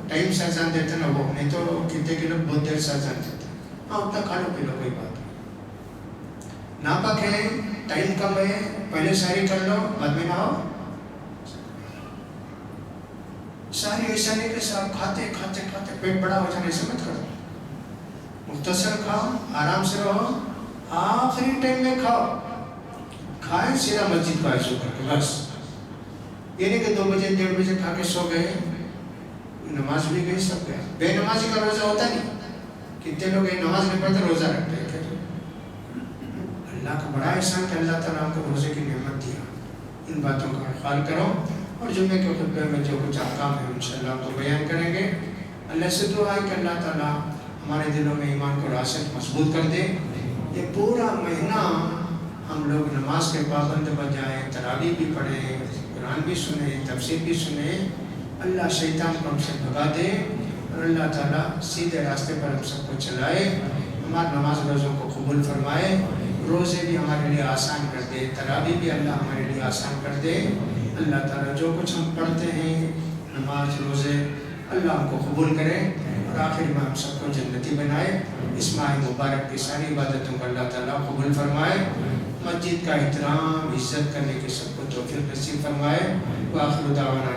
A: ٹائم سے اذان دیتے نا، وہ نہیں تو کتنے کے لوگ بہت دیر سے اذان دیتے، ہاں اتنا کھا لو پی لو کوئی بات نہیں۔ ناپاک ہے، ٹائم کم ہے، پہلے ساری کر لو بعد میں نہاؤ، ساری ایسا نہیں کہ سب کھاتے کھاتے کھاتے پیٹ بڑا ہو جانے سے مت کرو، مختصر کھاؤ، آرام سے رہو، آخری ٹائم میں کھاؤ، کھائیں سیدھا مسجد کو ایسو کر کے بس، یہ نہیں کہ 2 بجے 1:30 بجے کھا کے سو گئے، نماز بھی گئی سب گیا۔ بے نمازی کا روزہ ہوتا نہیں، کتنے لوگ نماز نہیں پڑھتے روزہ رکھتے ہیں۔ اللہ کا بڑا احسان کہ اللہ تعالیٰ کو روزے کی نعمت دیا۔ ان باتوں کا خیال کرو، اور جمعے کے خطبے میں جو کچھ احکام ہے انشاءاللہ ہم تو بیان کریں گے۔ اللہ سے دعا ہے کہ اللہ تعالیٰ ہمارے دلوں میں ایمان کو راسخ مضبوط کر دے۔ یہ پورا مہینہ ہم لوگ نماز کے پابند بن جائیں، تراویح بھی پڑھیں، قرآن بھی سنیں، تفسیر بھی سنیں، اللہ شیطان کو ہم سے بھگا دے، اور اللہ تعالیٰ سیدھے راستے پر ہم سب کو چلائے، ہمارے نماز روزوں کو قبول فرمائے، روزے بھی ہمارے لیے آسان کر دے، تراویح بھی اللہ ہمارے لیے آسان کر دے۔ اللہ تعالیٰ جو کچھ ہم پڑھتے ہیں نماز روزے، اللہ ہم کو قبول کرے، اور آخر میں ہم سب کو جنتی بنائے۔ اس ماہ مبارک کی ساری عبادتوں کو اللہ تعالیٰ قبول فرمائے، مسجد کا احترام عزت کرنے کے سب کو توفیق نصیب فرمائے۔ وآخر دعوانا